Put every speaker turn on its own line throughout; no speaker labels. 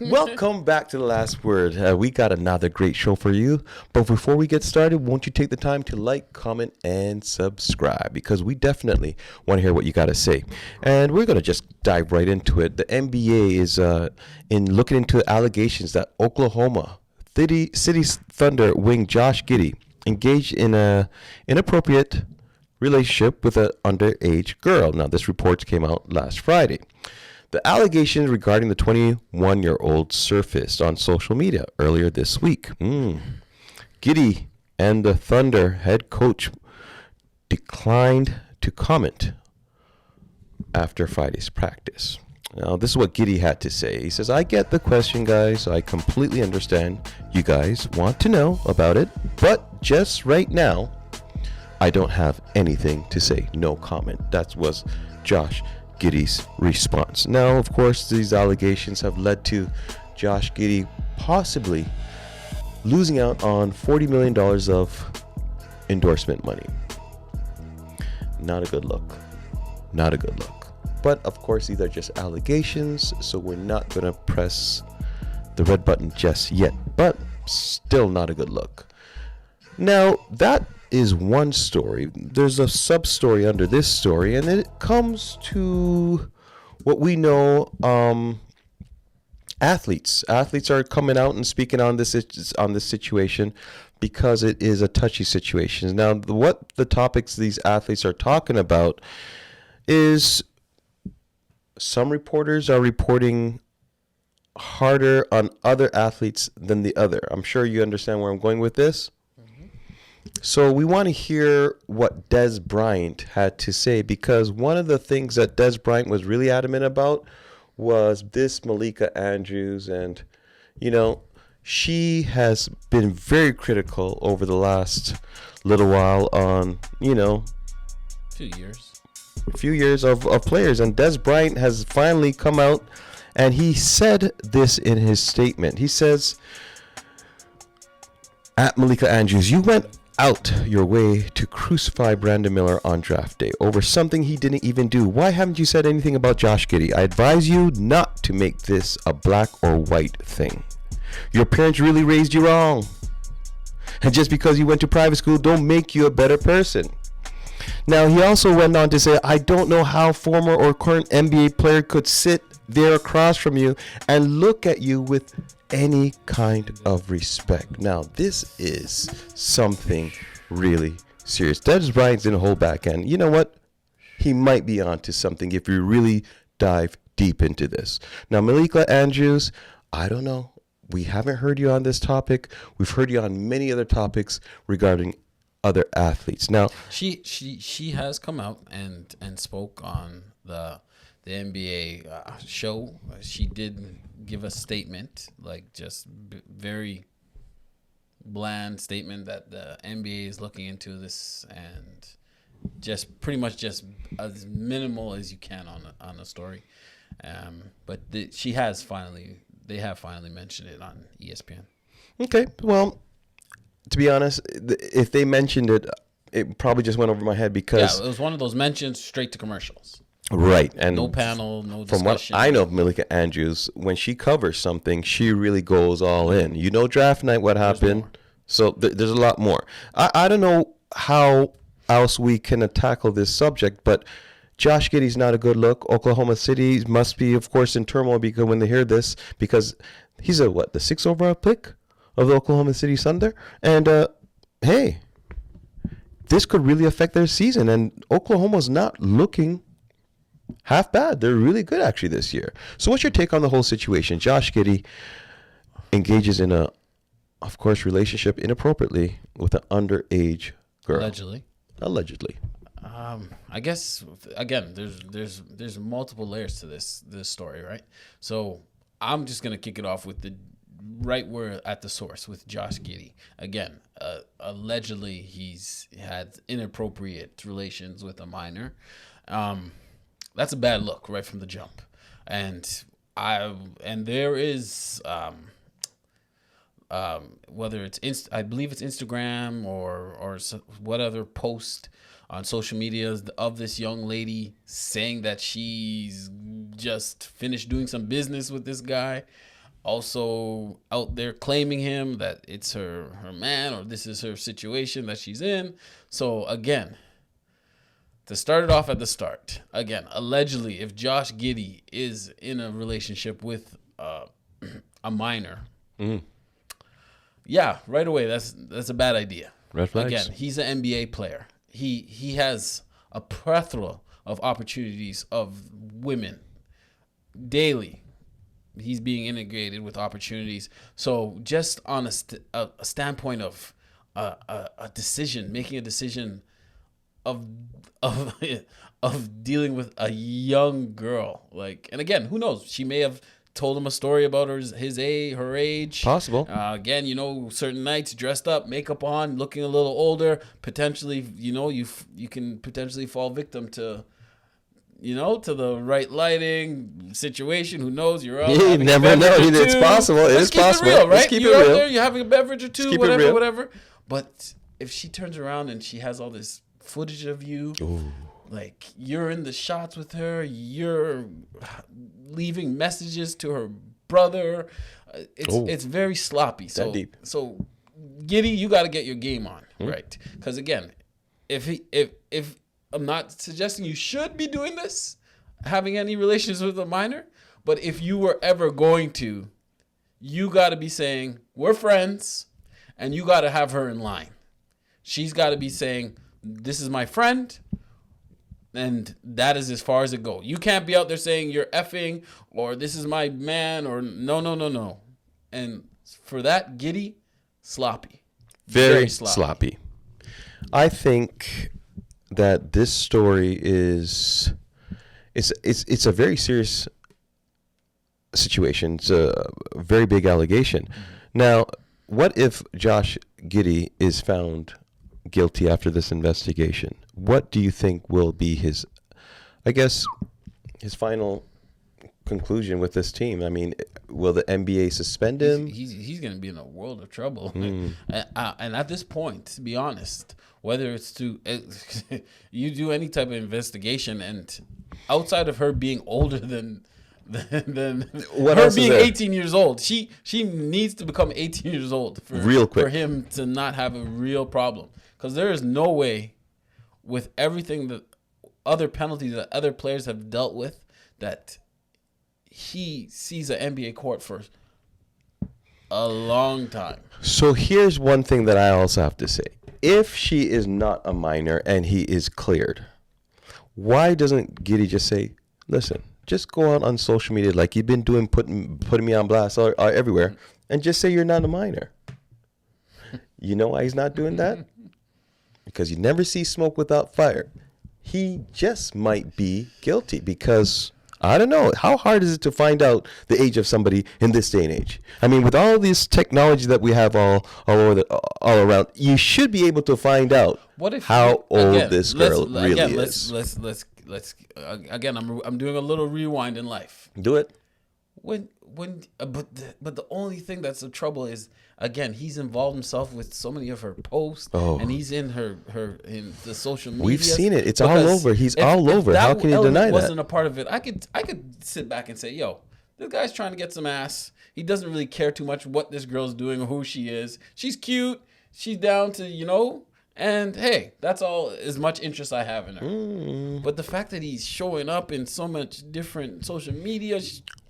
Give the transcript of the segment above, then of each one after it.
Welcome back to The Last Word. We got another great show for you. But before we get started, won't you take the time to like, comment, and subscribe? Because we definitely want to hear what you got to say. And we're going to just dive right into it. The NBA is in looking into allegations that Oklahoma City Thunder wing Josh Giddy engaged in a inappropriate relationship with an underage girl. Now, this report came out last Friday. The allegations regarding the 21-year-old surfaced on social media earlier this week. Giddy and the Thunder head coach declined to comment after Friday's practice. Now, this is what Giddy had to say. He says, I get the question, guys. I completely understand you guys want to know about it. But just right now, I don't have anything to say. No comment. That was Josh Giddy's response. Now, of course, these allegations have led to Josh Giddy possibly losing out on $40 million of endorsement money. Not a good look. Not a good look. But, of course, these are just allegations, so we're not going to press the red button just yet. But still not a good look. Now, that is one story. There's a sub-story under this story, and then it comes to what we know. Athletes are coming out and speaking on this situation because it is a touchy situation. Now, what the topics these athletes are talking about is some reporters are reporting harder on other athletes than the other. I'm sure you understand where I'm going with this. So we want to hear what Dez Bryant had to say, because one of the things that Dez Bryant was really adamant about was this Malika Andrews. And, she has been very critical over the last little while on, few years of players. And Dez Bryant has finally come out and he said this in his statement. He says, at Malika Andrews, you went out your way to crucify Brandon Miller on draft day over something he didn't even do. Why haven't you said anything about Josh Giddy? I advise you not to make this a black or white thing. Your parents really raised you wrong. And just because you went to private school don't make you a better person. Now, he also went on to say, I don't know how former or current NBA player could sit there across from you and look at you with any kind of respect. Now, this is something really serious. Dez Bryant didn't hold back, and you know what? He might be onto something if you really dive deep into this. Now, Malika Andrews, I don't know. We haven't heard you on this topic. We've heard you on many other topics regarding other athletes. Now,
she has come out and spoke on the NBA show. She did give a statement, like just very bland statement that the NBA is looking into this and just pretty much just as minimal as you can on the story. But they have finally mentioned it on ESPN.
Okay, well, to be honest, if they mentioned it, it probably just went over my head because
it was one of those mentions straight to commercials.
Right, and
no panel, no discussion.
From what I know of Malika Andrews, when she covers something, she really goes all in. Draft night, what happened? So there's a lot more. I don't know how else we can tackle this subject, but Josh Giddy's not a good look. Oklahoma City must be, of course, in turmoil because when they hear this, because he's the 6th overall pick of the Oklahoma City Thunder, and hey, this could really affect their season. And Oklahoma's not looking half bad. They're really good actually this year. So what's your take on the whole situation? Josh Giddy engages in a, of course, relationship inappropriately with an underage girl. Allegedly.
I guess again, there's multiple layers to this story, right? So I'm just gonna kick it off with we're at the source with Josh Giddy. Again, allegedly he's had inappropriate relations with a minor. That's a bad look right from the jump. And there is whether it's I believe it's Instagram or what other post on social media of this young lady saying that she's just finished doing some business with this guy. also out there claiming him that it's her man or this is her situation that she's in. So again, to start it off at the start, again, allegedly, if Josh Giddy is in a relationship with a minor, yeah, right away, that's a bad idea.
Red flags.
Again, he's an NBA player. He has a plethora of opportunities of women daily. He's being integrated with opportunities. So just on a standpoint of a decision, making a decision of dealing with a young girl, like, and again, who knows? She may have told him a story about her age.
Possible.
Again, certain nights dressed up, makeup on, looking a little older. Potentially, you can potentially fall victim to, to the right lighting situation. Who knows? You're out.
You never know. It's possible. It's possible.
It real, right?
Let's keep
You're
it
out
real.
there. You're having a beverage or two,
Keep it real.
whatever. But if she turns around and she has all this footage of you, like you're in the shots with her, you're leaving messages to her brother, it's very sloppy. So
That deep.
So Giddy, you got to get your game on, right? Because again, if I'm not suggesting you should be doing this, having any relations with a minor, but if you were ever going to, you got to be saying we're friends, and you got to have her in line. She's got to be saying, this is my friend, and that is as far as it goes. You can't be out there saying you're effing or this is my man or no. And for that, Giddy, sloppy.
Very sloppy. I think that this story is it's a very serious situation. It's a very big allegation. Now, what if Josh Giddy is found guilty after this investigation? What do you think will be his final conclusion with this team? I mean, will the NBA suspend him?
He's going to be in a world of trouble. And at this point, to be honest, whether it's you do any type of investigation, and outside of her being older than
what
her
else
being
is there?
18 years old, she needs to become 18 years old
Real quick.
for him to not have a real problem. Because there is no way, with everything that other penalties that other players have dealt with, that he sees an NBA court for a long time.
So here's one thing that I also have to say. If she is not a minor and he is cleared, why doesn't Giddy just say, listen, just go out on social media like you've been doing, putting me on blast everywhere, and just say you're not a minor? You know why he's not doing that? Because you never see smoke without fire. He just might be guilty because, I don't know, how hard is it to find out the age of somebody in this day and age? I mean, with all this technology that we have all around, you should be able to find out how old this girl really is.
Let's again. I'm doing a little rewind in life.
Do it.
But the only thing that's the trouble is, again, he's involved himself with so many of her posts, and he's in her in the social media.
We've seen it. It's all over. He's all over. How can you deny that?
Wasn't a part of it. I could sit back and say, yo, this guy's trying to get some ass. He doesn't really care too much what this girl's doing or who she is. She's cute. She's down to, and hey, that's all as much interest I have in her. But the fact that he's showing up in so much different social media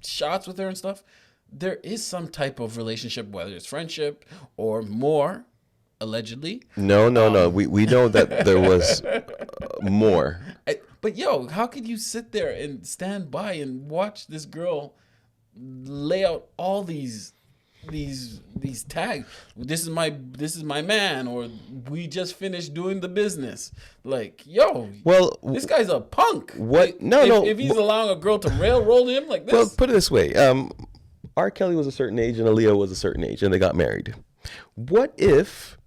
shots with her and stuff, there is some type of relationship, whether it's friendship or more, allegedly.
No. We know that there was more.
But how could you sit there and stand by and watch this girl lay out all these tags? This is my man, or we just finished doing the business. Like, this guy's a punk.
What?
If he's allowing a girl to railroad him like this.
Well, put it this way. R. Kelly was a certain age and Aaliyah was a certain age, and they got married. What if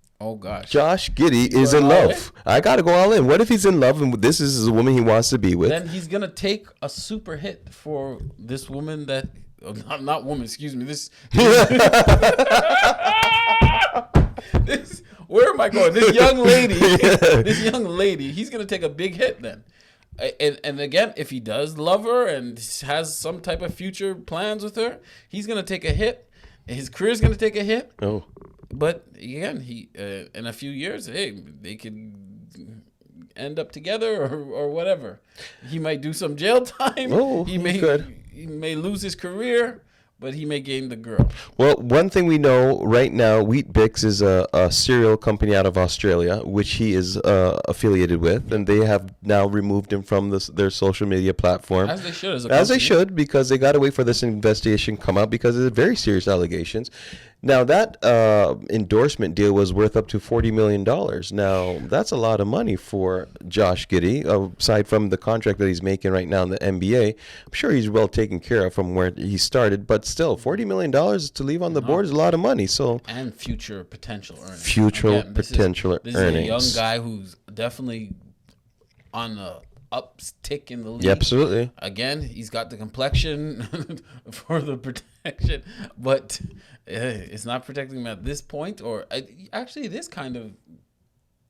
Josh Giddy is in love? I got to go all in. What if he's in love and this is a woman he wants to be with?
Then he's going to take a super hit for this woman that... Not woman, excuse me. This where am I going? This young lady, he's going to take a big hit then. And again, if he does love her and has some type of future plans with her, he's gonna take a hit. His career's gonna take a hit.
Oh,
But again, he in a few years, hey, they could end up together or whatever. He might do some jail time.
Oh,
he may he may lose his career, but he may gain the girl.
well, one thing we know right now, Wheat Bix is a cereal company out of Australia, which he is affiliated with, and they have now removed him from their social media platform.
As they should,
As they should, because they got to wait for this investigation to come out because it's very serious allegations. Now, that endorsement deal was worth up to $40 million. Now, that's a lot of money for Josh Giddy, aside from the contract that he's making right now in the NBA. I'm sure he's well taken care of from where he started, but still, $40 million to leave on the board is a lot of money. So,
and future potential earnings.
This
is
earnings.
a young guy who's definitely on the uptick in the league.
Yeah, absolutely.
Again, he's got the complexion for the protection, but it's not protecting him at this point. Or actually, it is kind of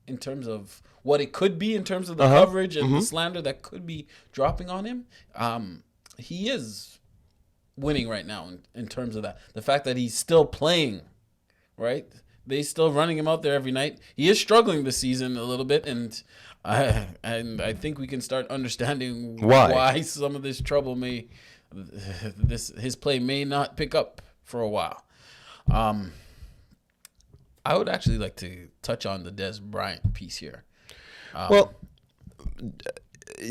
in terms of what it could be in terms of the coverage and the slander that could be dropping on him. He is winning right now in terms of that. The fact that he's still playing, right? They still running him out there every night. He is struggling this season a little bit, and I think we can start understanding why some of this trouble his play may not pick up for a while. I would actually like to touch on the Dez Bryant piece here.
Well,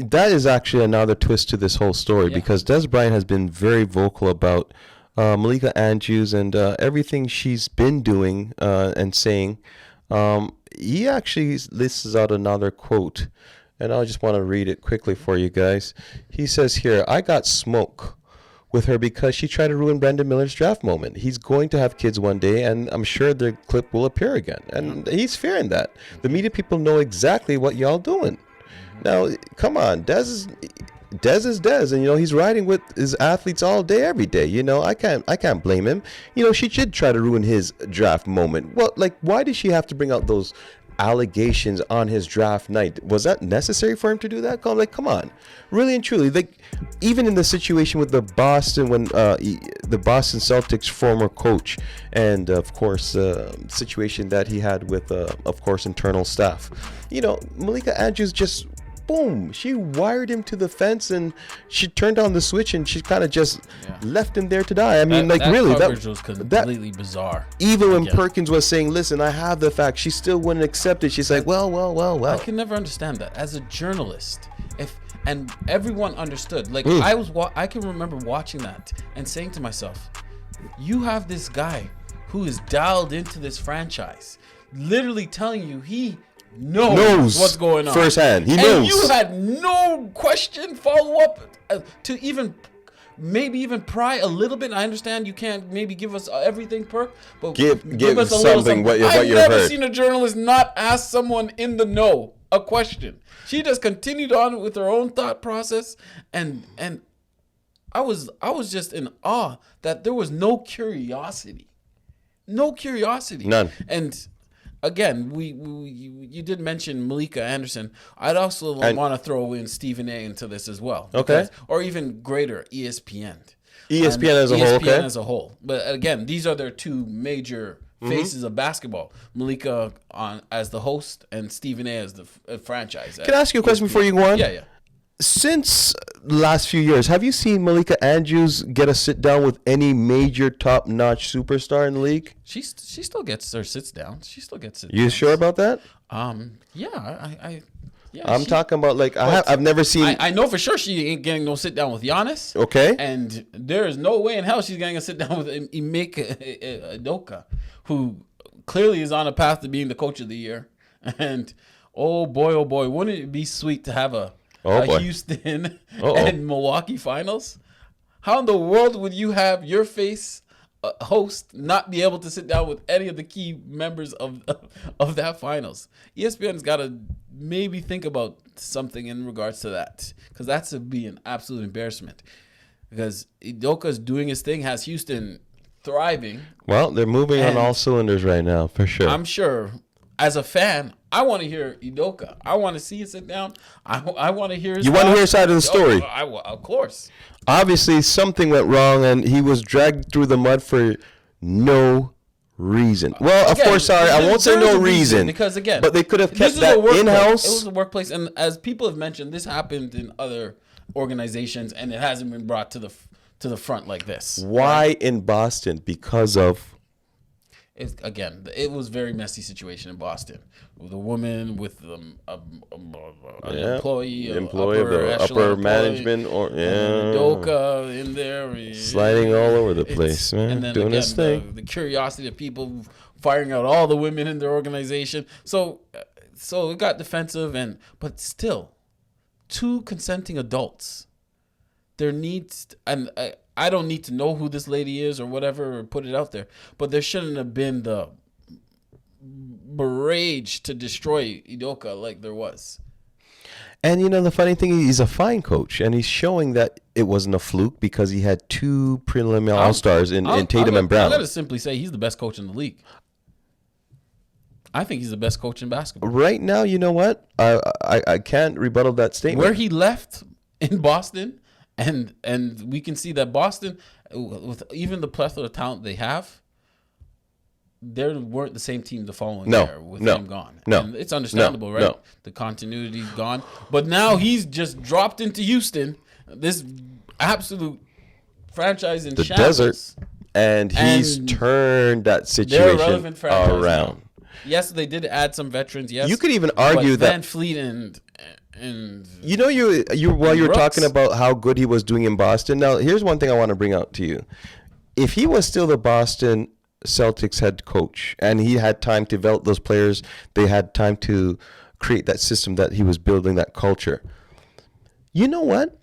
that is actually another twist to this whole story because Dez Bryant has been very vocal about Malika Andrews and everything she's been doing and saying. He actually lists out another quote, and I just want to read it quickly for you guys. He says here, "I got smoke with her because she tried to ruin Brandon Miller's draft moment. He's going to have kids one day, and I'm sure the clip will appear again." And he's fearing that. The media people know exactly what y'all doing. Now, come on, Dez is Dez, and he's riding with his athletes all day, every day. I can't blame him. She did try to ruin his draft moment. Well, why did she have to bring out those allegations on his draft night? Was that necessary for him to do that? Come on, really and truly. Even in the situation with the Boston the Boston Celtics former coach, and of course situation that he had with of course internal staff. Malika Andrews just. Boom! She wired him to the fence, and she turned on the switch, and she kind of just left him there to die. I mean,
that
really,
coverage was completely bizarre.
Even when Perkins was saying, "Listen, I have the facts," she still wouldn't accept it. She's like, "Well."
I can never understand that as a journalist. And everyone understood. I can remember watching that and saying to myself, "You have this guy who is dialed into this franchise, literally telling you he." Knows what's going on
firsthand. He knows.
And you had no question, follow up to maybe even pry a little bit. I understand you can't maybe give us everything, Perk, but
give us a
something.
What you've
I've never
heard.
seen a journalist not ask someone in the know a question. She just continued on with her own thought process, and I was just in awe that there was no curiosity,
None.
and. Again, you did mention Malika Anderson. I'd also want to throw in Stephen A. into this as well. Or even greater, ESPN.
ESPN
as a whole. But again, these are their two major faces of basketball. Malika as the host and Stephen A. as the franchise.
Can I ask you a question before you go on?
Yeah.
Since the last few years, have you seen Malika Andrews get a sit down with any major top-notch superstar in the league?
She still gets her sits down. She still gets it.
You sure about that?
Yeah.
I'm talking about I've never seen.
I know for sure she ain't getting no sit down with Giannis.
Okay.
And there is no way in hell she's getting a sit down with Ime Udoka, who clearly is on a path to being the coach of the year. And oh boy, wouldn't it be sweet to have a Houston and Milwaukee finals? How in the world would you have your face host not be able to sit down with any of the key members of that finals? ESPN's got to maybe think about something in regards to that, because that's to be an absolute embarrassment. Because Udoka's doing his thing, has Houston thriving.
Well, they're moving on all cylinders right now, for sure.
I'm sure as a fan, I want to hear Udoka. I want to see it sit down. I want to hear his
You want to hear his side of the story.
Of course.
Obviously, something went wrong, and he was dragged through the mud for no reason. Well, of course, sorry, I won't say no reason.
Because, again,
but they could have kept
this is
that
a workplace.
in-house.
It was a workplace, and as people have mentioned, this happened in other organizations, and it hasn't been brought to the front like this.
Why in Boston? Because of...
It was a very messy situation in Boston. With a woman with an employee,
upper management, or
Udoka in there,
sliding all over the place, man,
and then
doing
again,
his thing.
The curiosity of people firing out all the women in their organization. So it got defensive, but still, 2 consenting adults. There needs, and I don't need to know who this lady is or whatever, or put it out there, but there shouldn't have been the barrage to destroy Udoka like there was.
And the funny thing, he's a fine coach, and he's showing that it wasn't a fluke because he had 2 preliminary all-stars in Tatum and Brown.
I gotta simply say he's the best coach in the league. I think he's the best coach in basketball
right now. You know what? I can't rebuttal that statement.
Where he left in Boston. And we can see that Boston, with even the plethora of talent they have, they weren't the same team the following year with him gone. And it's understandable, right? The continuity's gone. But now he's just dropped into Houston, this absolute franchise in shambles.
Desert, and he's turned that situation around.
Now. Yes, they did add some veterans. Yes,
you could even argue that
Van Fleet and
while you were talking about how good he was doing in Boston. Now, here's one thing I want to bring out to you. If he was still the Boston Celtics head coach and he had time to develop those players, they had time to create that system that he was building, that culture. You know what?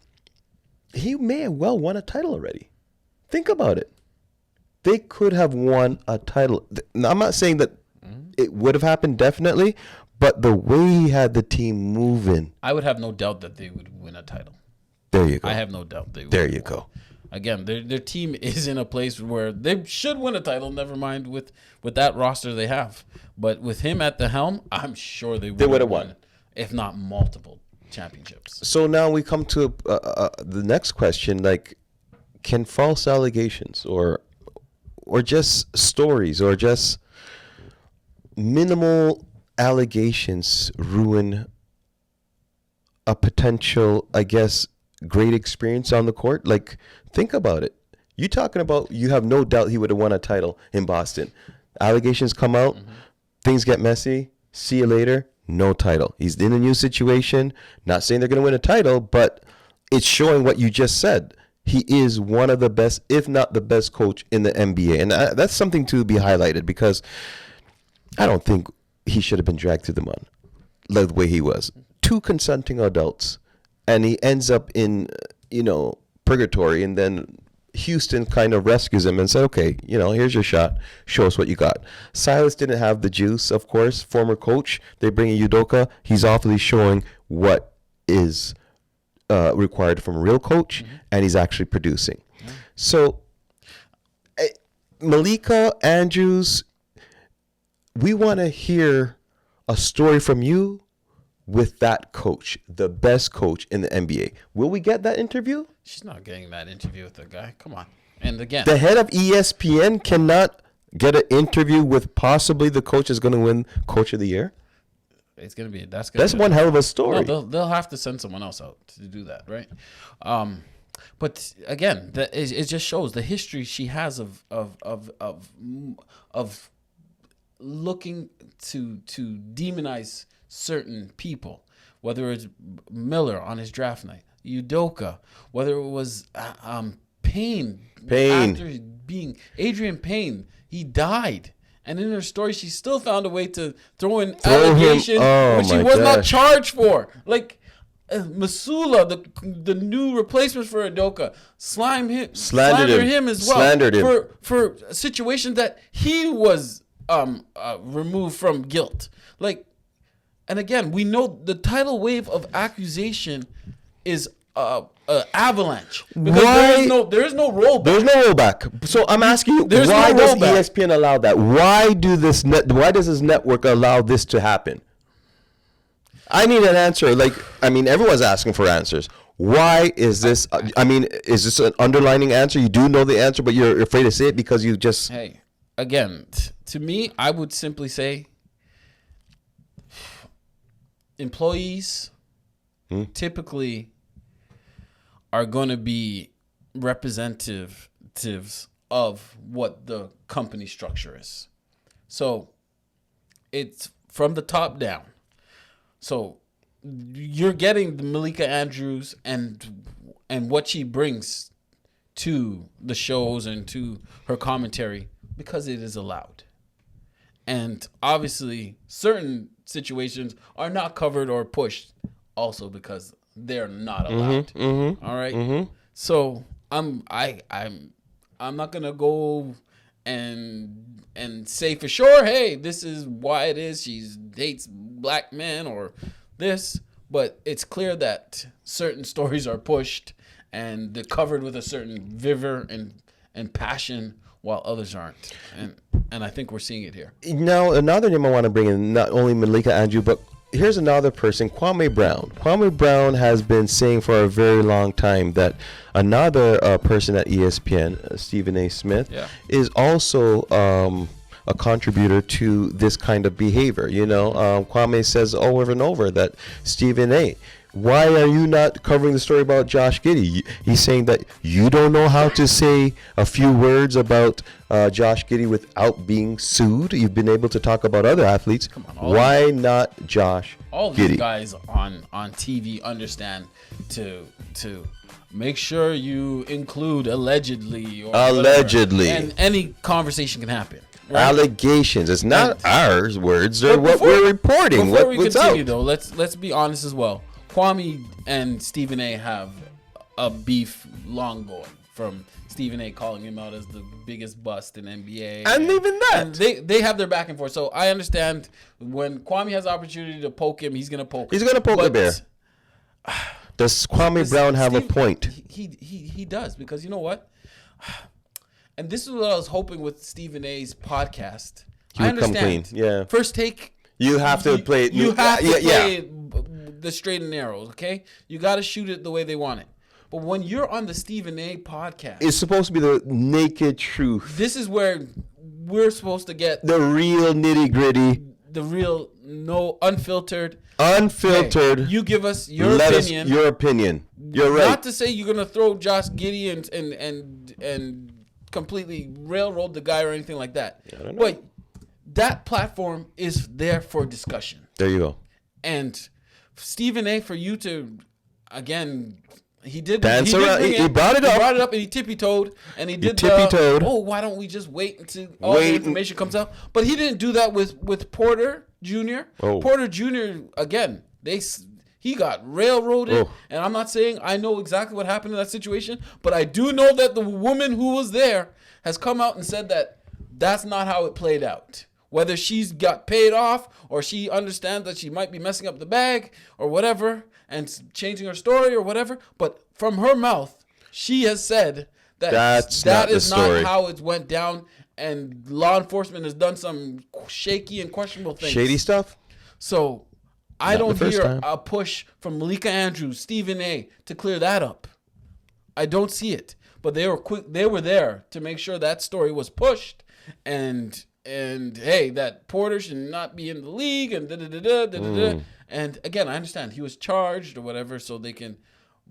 He may have well won a title already. Think about it. They could have won a title. Now, I'm not saying that it would have happened definitely, but the way he had the team moving,
I would have no doubt that they would win a title.
There you go.
I have no doubt they would.
There you go.
Again, their team is in a place where they should win a title, never mind with that roster they have. But with him at the helm, I'm sure they would have won, if not multiple championships.
So now we come to the next question, like, can false allegations or just stories or just minimal allegations ruin a potential, I guess, great experience on the court? Like, think about it. You talking about you have no doubt he would have won a title in Boston. Allegations come out, things get messy, see you later, no title. He's in a new situation, not saying they're going to win a title, but it's showing what you just said. He is one of the best, if not the best coach in the NBA. And that's something to be highlighted because I don't think he should have been dragged through the mud like the way he was. 2 consenting adults, and he ends up in, purgatory, and then Houston kind of rescues him and said, okay, here's your shot. Show us what you got. Silas didn't have the juice, of course, former coach. They bring in Udoka. He's awfully showing what is required from a real coach, and he's actually producing. So, Malika, Andrews, we want to hear a story from you with that coach, the best coach in the NBA. Will we get that interview?
She's not getting that interview with the guy. Come on. And again,
the head of ESPN cannot get an interview with possibly the coach is going to win Coach of the Year.
It's going to be that's
one hell of a story.
No, they'll have to send someone else out to do that, right? But again, it just shows the history she has of looking to demonize certain people, whether it's Miller on his draft night, Udoka, whether it was Payne after being Adrian Payne, he died. And in her story, she still found a way to throw in allegations which he was not charged for. Like Masula, the new replacement for Udoka, slandered him as well.
Slandered him
for a situation that he was removed from guilt. Like, and again, we know the tidal wave of accusation is avalanche because
Why?
there is no rollback.
There's no rollback. So I'm asking you,
There's
why
no
does
rollback.
ESPN allow that? Why does this network allow this to happen? I need an answer. Like, I mean, everyone's asking for answers. Why is this? I mean, is this an underlining answer? You do know the answer, but you're afraid to say it because you just.
Hey, again, to me, I would simply say employees typically are going to be representatives of what the company structure is. So it's from the top down. So you're getting the Malika Andrews and what she brings to the shows and to her commentary because it is allowed. And obviously certain situations are not covered or pushed also because they're not allowed. All right? So I'm not going to go and say for sure, hey, this is why it is. She dates black men or this, but it's clear that certain stories are pushed and they're covered with a certain vigor and passion while others aren't. And I think we're seeing it here.
Now, another name I want to bring in, not only Malika Andrew, but here's another person, Kwame Brown. Kwame Brown has been saying for a very long time that another person at ESPN, Stephen A. Smith, is also a contributor to this kind of behavior. You know, Kwame says over and over that Stephen A., why are you not covering the story about Josh Giddy? He's saying that you don't know how to say a few words about Josh Giddy without being sued. You've been able to talk about other athletes.
Come on,
why not Josh
all
Giddy?
These guys on TV understand to make sure you include allegedly or
Allegedly.
whatever, and any conversation can happen. Right?
Allegations. It's not ours words. They're what we're reporting.
Before we
What's
continue,
out.
though, let's be honest as well. Kwame and Stephen A. have a beef long going, from Stephen A. calling him out as the biggest bust in NBA.
And even that.
And they have their back and forth. So I understand when Kwame has the opportunity to poke him, he's going to poke him.
He's going to poke the bear. Does Kwame Brown have a point?
He does, because you know what? And this is what I was hoping with Stephen A.'s podcast.
He would come clean. Yeah.
First take.
You have to play it.
You have to play it the straight and narrows, okay? You got to shoot it the way they want it. But when you're on the Stephen A. podcast,
it's supposed to be the naked truth.
This is where we're supposed to get
the real nitty gritty,
the real unfiltered.
Hey,
you give us your opinion.
Your opinion. You're right.
Not to say you're gonna throw Josh Giddy and completely railroad the guy or anything like that.
I don't know.
But that platform is there for discussion.
There you go.
And Stephen A., for you to, again, he brought it up.
He brought it
up and he tippy-toed. And he did why don't we just wait until all the information comes out? But he didn't do that with Porter Jr.
Oh.
Porter Jr., again, he got railroaded. And I'm not saying I know exactly what happened in that situation, but I do know that the woman who was there has come out and said that that's not how it played out. Whether she's got paid off or she understands that she might be messing up the bag or whatever and changing her story or whatever. But from her mouth, she has said that that is not how it went down. And law enforcement has done some shaky and questionable things.
Shady stuff?
So I don't hear a push from Malika Andrews, Stephen A. to clear that up. I don't see it. But they were quick. They were there to make sure that story was pushed. And hey, that Porter should not be in the league, and And again, I understand he was charged or whatever, so they can,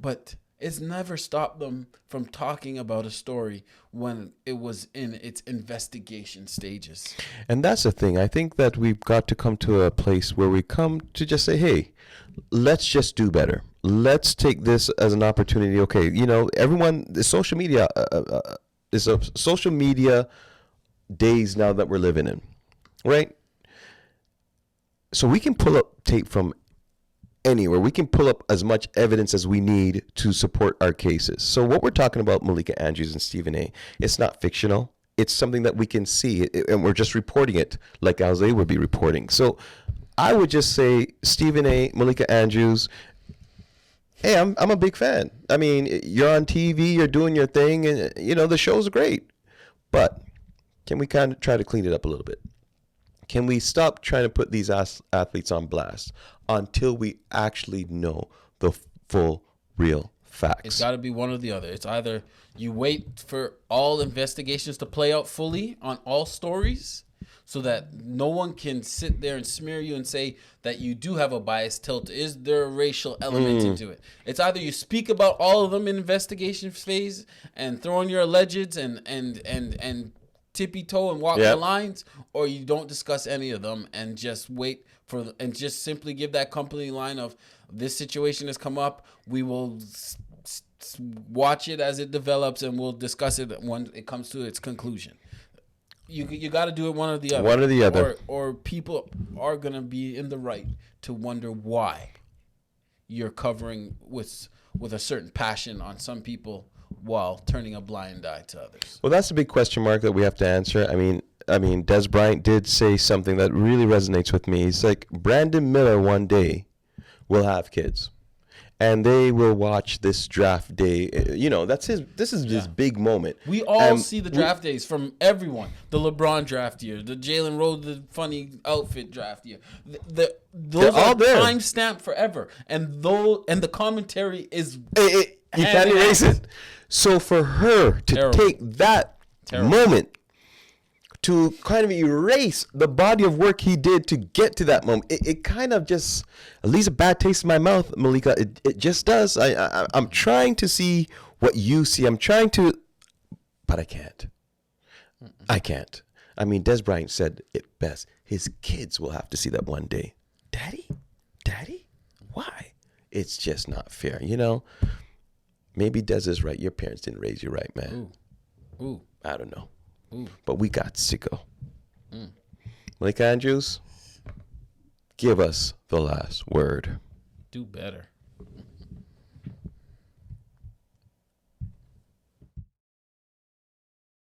but it's never stopped them from talking about a story when it was in its investigation stages.
And that's the thing. I think that we've got to come to a place where we come to just say, hey, let's just do better. Let's take this as an opportunity. Okay, you know, everyone, the social media is a social media days now that we're living in, right? So we can pull up tape from anywhere. We can pull up as much evidence as we need to support our cases. So what we're talking about, Malika Andrews and Stephen A., it's not fictional. It's something that we can see, and we're just reporting it like as they would be reporting. So I would just say, Stephen A., Malika Andrews, hey, I'm a big fan. I mean, you're on TV, you're doing your thing, and the show's great. But can we kind of try to clean it up a little bit? Can we stop trying to put these athletes on blast until we actually know the full, real facts?
It's got to be one or the other. It's either you wait for all investigations to play out fully on all stories so that no one can sit there and smear you and say that you do have a bias tilt. Is there a racial element into it? It's either you speak about all of them in investigation phase and throw in your allegeds and tippy toe and walk the lines, or you don't discuss any of them and just wait for and just simply give that company line of this situation has come up. We will watch it as it develops and we'll discuss it when it comes to its conclusion. You got to do it one or the other.
One or the other.
Or people are going to be in the right to wonder why you're covering with a certain passion on some people while turning a blind eye to others.
Well, that's a big question mark that we have to answer. I mean, Dez Bryant did say something that really resonates with me. He's like, Brandon Miller one day will have kids. And they will watch this draft day. This is his big moment.
We all see the draft days from everyone. The LeBron draft year, the Jalen Rose, the funny outfit draft year. Those are time stamped forever. And the commentary is
you can't erase it. So for her to take that moment to kind of erase the body of work he did to get to that moment, it kind of just leaves a bad taste in my mouth, Malika. It just does. I'm trying to see what you see. I'm trying to, but I can't. I can't. I mean, Dez Bryant said it best. His kids will have to see that one day. Daddy? Why? It's just not fair, Maybe Dez is right. Your parents didn't raise you right, man.
Ooh.
I don't know.
Ooh.
But we got to go. Malika Andrews, give us the last word.
Do better.